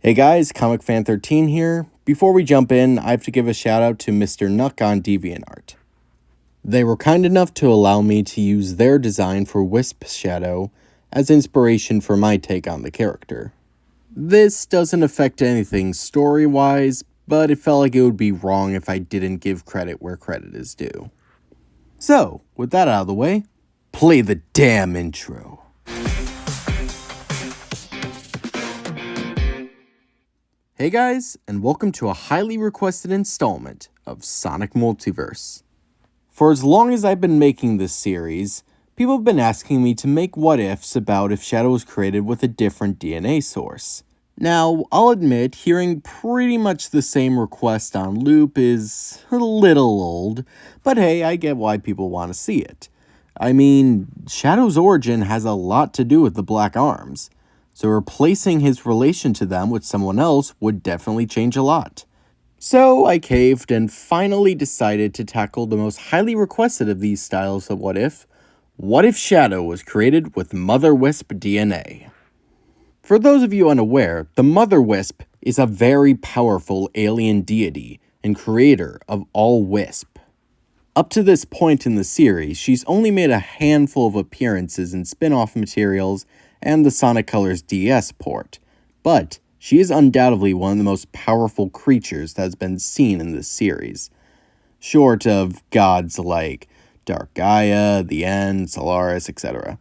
Hey guys, Comic Fan 13 here. Before we jump in, I have to give a shout out to Mr. Nuck on DeviantArt. They were kind enough to allow me to use their design for WISP'S Shadow as inspiration for my take on the character. This doesn't affect anything story-wise, but it felt like it would be wrong if I didn't give credit where credit is due. So, with that out of the way, play the damn intro. Hey guys, and welcome to a highly requested installment of Sonic Multiverse. For as long as I've been making this series, people have been asking me to make what-ifs about if Shadow was created with a different DNA source. Now, I'll admit, hearing pretty much the same request on loop is a little old, but hey, I get why people want to see it. I mean, Shadow's origin has a lot to do with the Black Arms, so replacing his relation to them with someone else would definitely change a lot. So I caved and finally decided to tackle the most highly requested of these styles of what if Shadow was created with Mother Wisp DNA? For those of you unaware, the Mother Wisp is a very powerful alien deity and creator of all Wisp. Up to this point in the series, she's only made a handful of appearances in spin-off materials and the Sonic Colors DS port, but she is undoubtedly one of the most powerful creatures that has been seen in this series, short of gods like Dark Gaia, the End, Solaris, etc.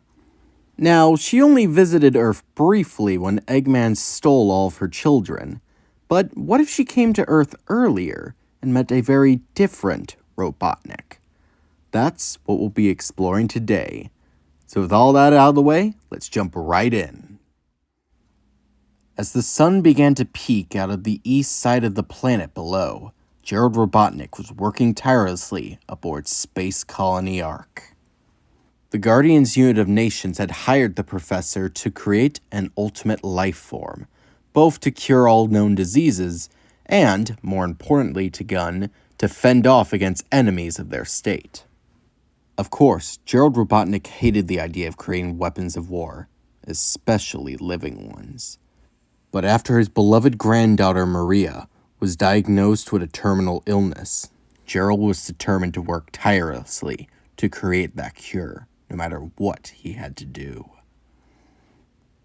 Now, she only visited Earth briefly when Eggman stole all of her children, but what if she came to Earth earlier and met a very different Robotnik? That's what we'll be exploring today. So with all that out of the way, let's jump right in. As the sun began to peek out of the east side of the planet below, Gerald Robotnik was working tirelessly aboard Space Colony Ark. The Guardians unit of Nations had hired the professor to create an ultimate life form, both to cure all known diseases and, more importantly to fend off against enemies of their state. Of course, Gerald Robotnik hated the idea of creating weapons of war, especially living ones. But after his beloved granddaughter Maria was diagnosed with a terminal illness, Gerald was determined to work tirelessly to create that cure, no matter what he had to do.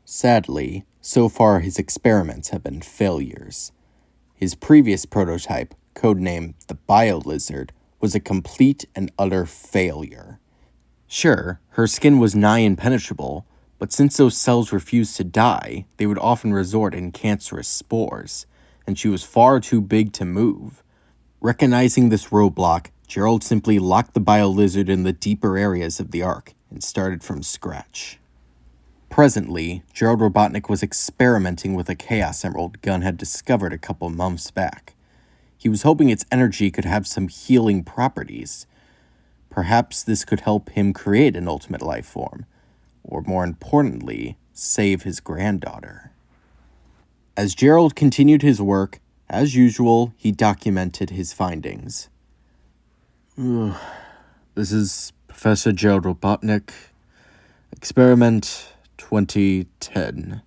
Sadly, so far his experiments have been failures. His previous prototype, codenamed the Bio-Lizard, was a complete and utter failure. Sure, her skin was nigh impenetrable, but since those cells refused to die, they would often resort in cancerous spores, and she was far too big to move. Recognizing this roadblock, Gerald simply locked the Bio-Lizard in the deeper areas of the Ark and started from scratch. Presently, Gerald Robotnik was experimenting with a Chaos Emerald Gunn had discovered a couple months back. He was hoping its energy could have some healing properties. Perhaps this could help him create an ultimate life form, or more importantly, save his granddaughter. As Gerald continued his work, as usual, he documented his findings. This is Professor Gerald Robotnik, Experiment 2010.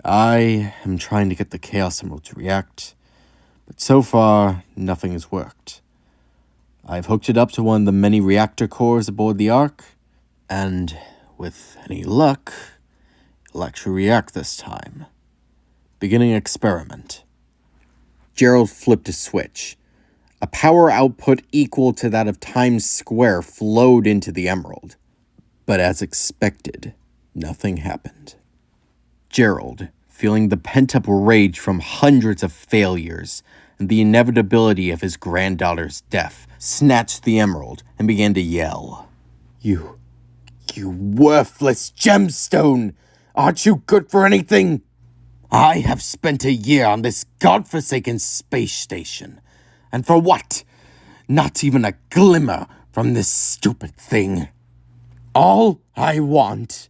I am trying to get the Chaos Emerald to react, but so far, nothing has worked. I've hooked it up to one of the many reactor cores aboard the Ark, and with any luck, it'll actually react this time. Beginning experiment. Gerald flipped a switch. A power output equal to that of Times Square flowed into the emerald. But as expected, nothing happened. Gerald, feeling the pent-up rage from hundreds of failures and the inevitability of his granddaughter's death, snatched the emerald and began to yell. You worthless gemstone! Aren't you good for anything? I have spent a year on this godforsaken space station. And for what? Not even a glimmer from this stupid thing. All I want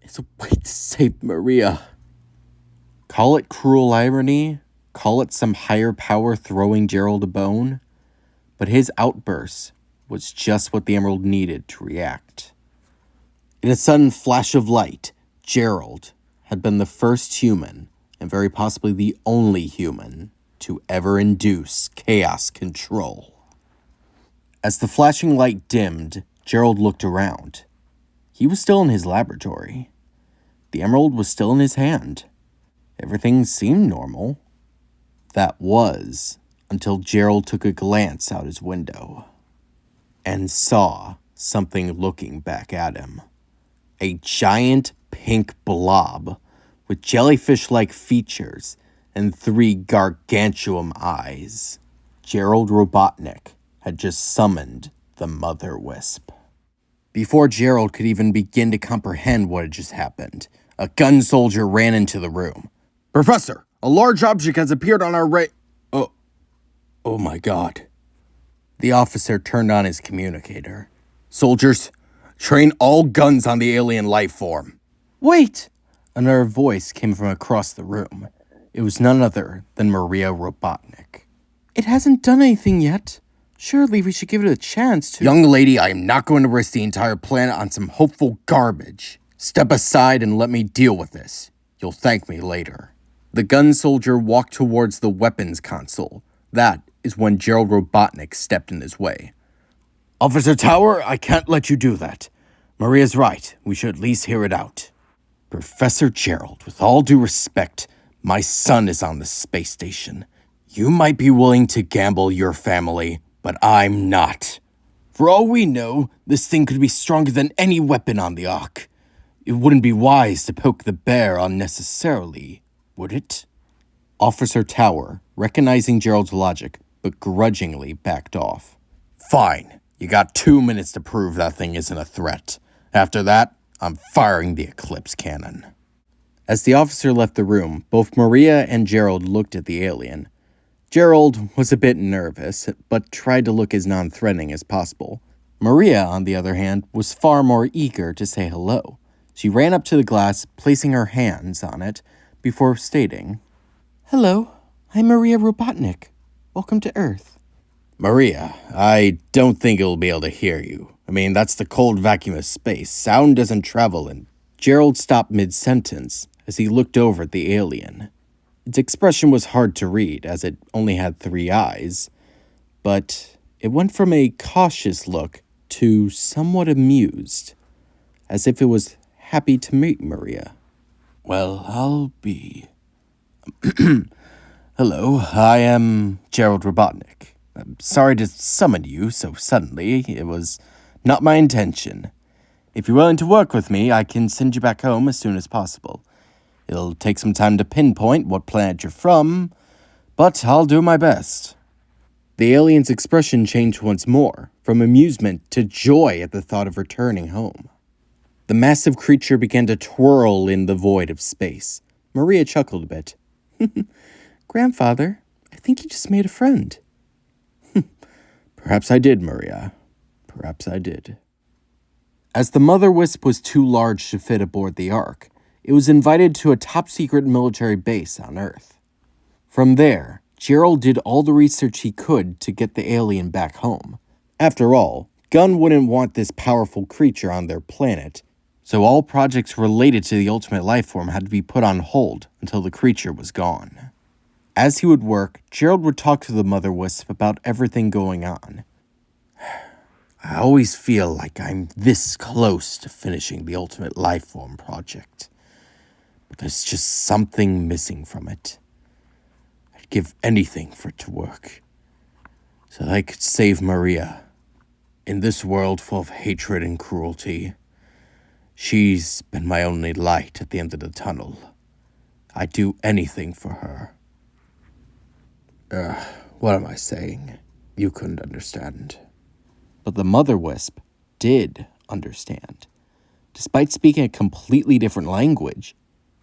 is a way to save Maria. Call it cruel irony, call it some higher power throwing Gerald a bone, but his outburst was just what the emerald needed to react. In a sudden flash of light, Gerald had been the first human, and very possibly the only human, to ever induce chaos control. As the flashing light dimmed, Gerald looked around. He was still in his laboratory. The emerald was still in his hand. Everything seemed normal. That was until Gerald took a glance out his window and saw something looking back at him. A giant pink blob with jellyfish-like features and 3 gargantuan eyes. Gerald Robotnik had just summoned the Mother Wisp. Before Gerald could even begin to comprehend what had just happened, a gun soldier ran into the room. "Professor, a large object has appeared on our Oh my God." The officer turned on his communicator. "Soldiers, train all guns on the alien life form." "Wait!" Another voice came from across the room. It was none other than Maria Robotnik. "It hasn't done anything yet. Surely we should give it a chance to—" "Young lady, I am not going to risk the entire planet on some hopeful garbage. Step aside and let me deal with this. You'll thank me later." The gun soldier walked towards the weapons console. That is when Gerald Robotnik stepped in his way. "Officer Tower, I can't let you do that. Maria's right. We should at least hear it out." "Professor Gerald, with all due respect, my son is on the space station. You might be willing to gamble your family, but I'm not. For all we know, this thing could be stronger than any weapon on the Ark. It wouldn't be wise to poke the bear unnecessarily, would it?" Officer Tower, recognizing Gerald's logic, but grudgingly backed off. "Fine. You got 2 minutes to prove that thing isn't a threat. After that, I'm firing the Eclipse cannon." As the officer left the room, both Maria and Gerald looked at the alien. Gerald was a bit nervous, but tried to look as non-threatening as possible. Maria, on the other hand, was far more eager to say hello. She ran up to the glass, placing her hands on it, before stating, "Hello, I'm Maria Robotnik. Welcome to Earth." "Maria, I don't think it'll be able to hear you. I mean, that's the cold vacuum of space. Sound doesn't travel in." Gerald stopped mid-sentence as he looked over at the alien. Its expression was hard to read, as it only had 3 eyes, but it went from a cautious look to somewhat amused, as if it was happy to meet Maria. "Well, I'll be..." "Hello, I am Gerald Robotnik. I'm sorry to summon you so suddenly. It was not my intention. If you're willing to work with me, I can send you back home as soon as possible. It'll take some time to pinpoint what planet you're from, but I'll do my best." The alien's expression changed once more, from amusement to joy at the thought of returning home. The massive creature began to twirl in the void of space. Maria chuckled a bit. "Grandfather, I think you just made a friend." "Perhaps I did, Maria. Perhaps I did." As the Mother Wisp was too large to fit aboard the Ark, it was invited to a top-secret military base on Earth. From there, Gerald did all the research he could to get the alien back home. After all, Gunn wouldn't want this powerful creature on their planet, so all projects related to the ultimate life form had to be put on hold until the creature was gone. As he would work, Gerald would talk to the Mother Wisp about everything going on. "I always feel like I'm this close to finishing the ultimate life form project, but there's just something missing from it. I'd give anything for it to work, so that I could save Maria. In this world full of hatred and cruelty, she's been my only light at the end of the tunnel. I'd do anything for her." What am I saying? You couldn't understand. But the Mother Wisp did understand. Despite speaking a completely different language,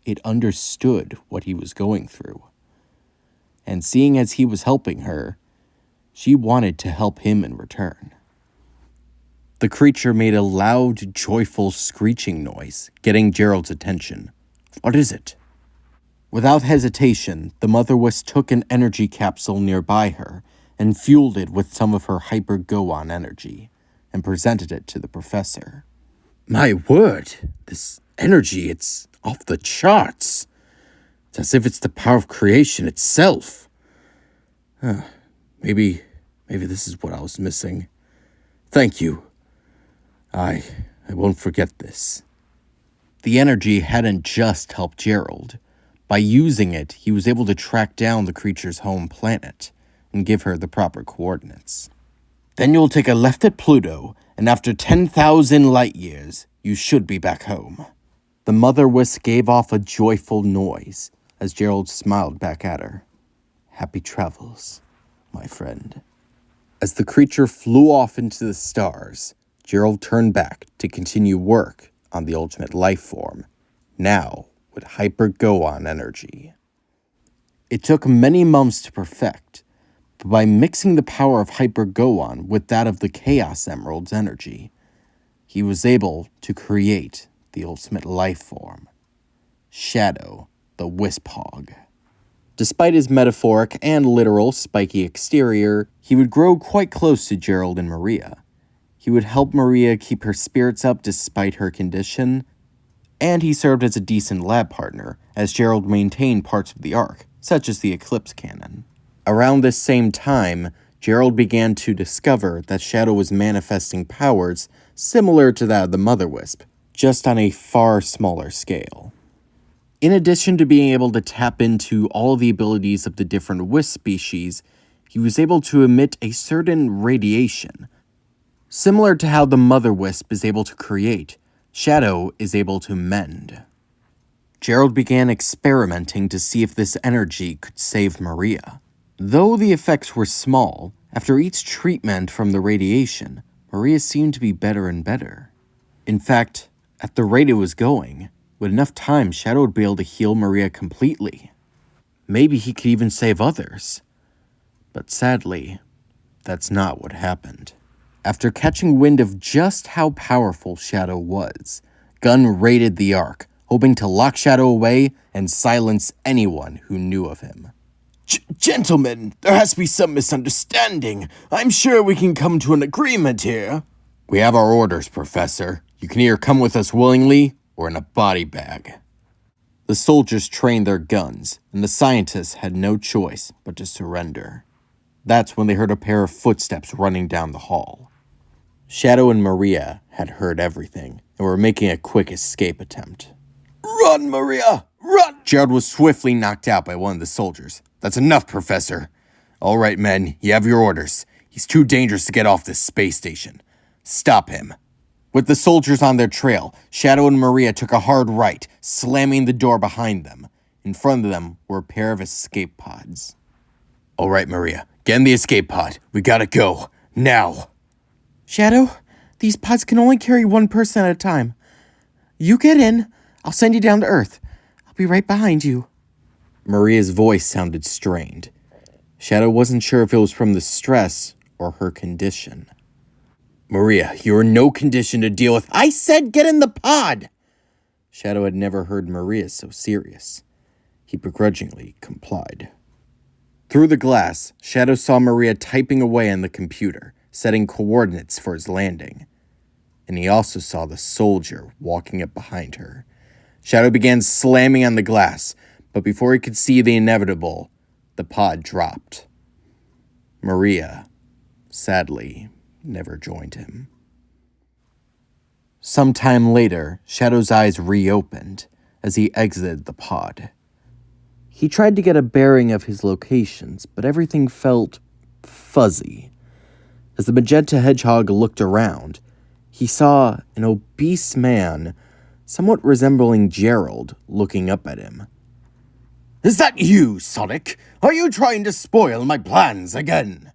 it understood what he was going through. And seeing as he was helping her, she wanted to help him in return. The creature made a loud, joyful screeching noise, getting Gerald's attention. "What is it?" Without hesitation, the Mother Wisp took an energy capsule nearby her and fueled it with some of her hyper-Gohan energy, and presented it to the professor. "My word, this energy, it's off the charts. It's as if it's the power of creation itself. Maybe this is what I was missing. Thank you. I won't forget this. The energy hadn't just helped Gerald. By using it, he was able to track down the creature's home planet and give her the proper coordinates. Then you'll take a left at Pluto, and after 10,000 light years, you should be back home. The mother wisp gave off a joyful noise as Gerald smiled back at her. Happy travels, my friend. As the creature flew off into the stars, Gerald turned back to continue work on the ultimate life form, now with hyper-Gohan energy. It took many months to perfect, but by mixing the power of hyper-Gohan with that of the Chaos Emerald's energy, he was able to create the ultimate life form, Shadow the Wisp Hog. Despite his metaphoric and literal spiky exterior, he would grow quite close to Gerald and Maria. He would help Maria keep her spirits up despite her condition, and he served as a decent lab partner, as Gerald maintained parts of the Ark, such as the Eclipse Cannon. Around this same time, Gerald began to discover that Shadow was manifesting powers similar to that of the Mother Wisp, just on a far smaller scale. In addition to being able to tap into all the abilities of the different wisp species, he was able to emit a certain radiation. Similar to how the Mother Wisp is able to create, Shadow is able to mend. Gerald began experimenting to see if this energy could save Maria. Though the effects were small, after each treatment from the radiation, Maria seemed to be better and better. In fact, at the rate it was going, with enough time, Shadow would be able to heal Maria completely. Maybe he could even save others. But sadly, that's not what happened. After catching wind of just how powerful Shadow was, Gunn raided the Ark, hoping to lock Shadow away and silence anyone who knew of him. Gentlemen, there has to be some misunderstanding. I'm sure we can come to an agreement here. We have our orders, Professor. You can either come with us willingly or in a body bag. The soldiers trained their guns, and the scientists had no choice but to surrender. That's when they heard a pair of footsteps running down the hall. Shadow and Maria had heard everything and were making a quick escape attempt. Run, Maria! Run! Gerald was swiftly knocked out by one of the soldiers. That's enough, Professor. All right, men, you have your orders. He's too dangerous to get off this space station. Stop him. With the soldiers on their trail, Shadow and Maria took a hard right, slamming the door behind them. In front of them were a pair of escape pods. All right, Maria, get in the escape pod. We gotta go. Now. Shadow, these pods can only carry one person at a time. You get in. I'll send you down to Earth. I'll be right behind you. Maria's voice sounded strained. Shadow wasn't sure if it was from the stress or her condition. Maria, you're in no condition to deal with— I said get in the pod! Shadow had never heard Maria so serious. He begrudgingly complied. Through the glass, Shadow saw Maria typing away on the computer, setting coordinates for his landing. And he also saw the soldier walking up behind her. Shadow began slamming on the glass, but before he could see the inevitable, the pod dropped. Maria, sadly, never joined him. Sometime later, Shadow's eyes reopened as he exited the pod. He tried to get a bearing of his locations, but everything felt fuzzy. As the magenta hedgehog looked around, he saw an obese man, somewhat resembling Gerald, looking up at him. Is that you, Sonic? Are you trying to spoil my plans again?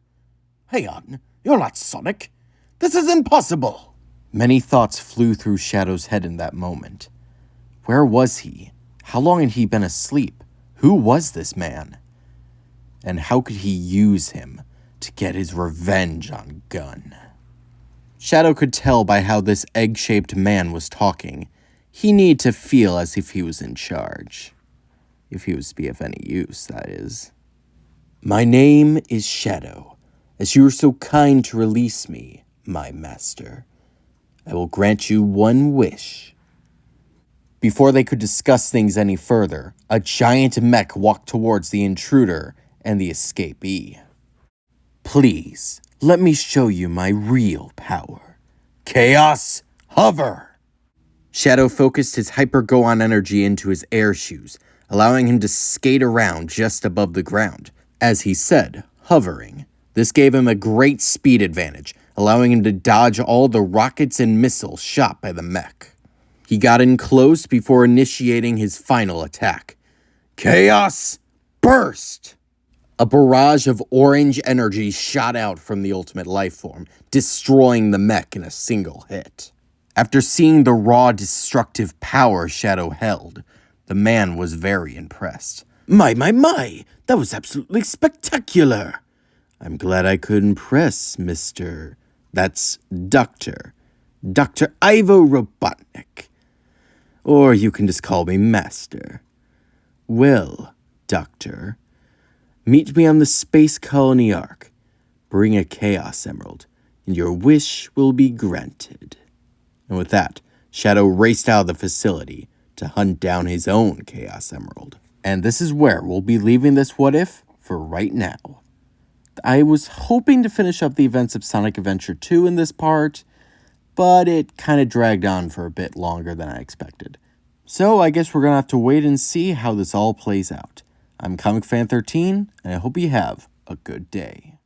Hang on, you're not Sonic. This is impossible. Many thoughts flew through Shadow's head in that moment. Where was he? How long had he been asleep? Who was this man? And how could he use him to get his revenge on Gunn? Shadow could tell by how this egg-shaped man was talking. He needed to feel as if he was in charge. If he was to be of any use, that is. My name is Shadow. As you were so kind to release me, my master, I will grant you one wish. Before they could discuss things any further, a giant mech walked towards the intruder and the escapee. Please, let me show you my real power. Chaos, hover! Shadow focused his hyper-go-on energy into his air shoes, allowing him to skate around just above the ground. As he said, hovering. This gave him a great speed advantage, allowing him to dodge all the rockets and missiles shot by the mech. He got in close before initiating his final attack. Chaos, burst! A barrage of orange energy shot out from the ultimate lifeform, destroying the mech in a single hit. After seeing the raw destructive power Shadow held, the man was very impressed. My, that was absolutely spectacular! I'm glad I could impress Dr. Ivo Robotnik. Or you can just call me Master. Well, Doctor, meet me on the Space Colony Ark. Bring a Chaos Emerald, and your wish will be granted. And with that, Shadow raced out of the facility to hunt down his own Chaos Emerald. And this is where we'll be leaving this what if for right now. I was hoping to finish up the events of Sonic Adventure 2 in this part, but it kind of dragged on for a bit longer than I expected. So I guess we're going to have to wait and see how this all plays out. I'm Comic Fan 13, and I hope you have a good day.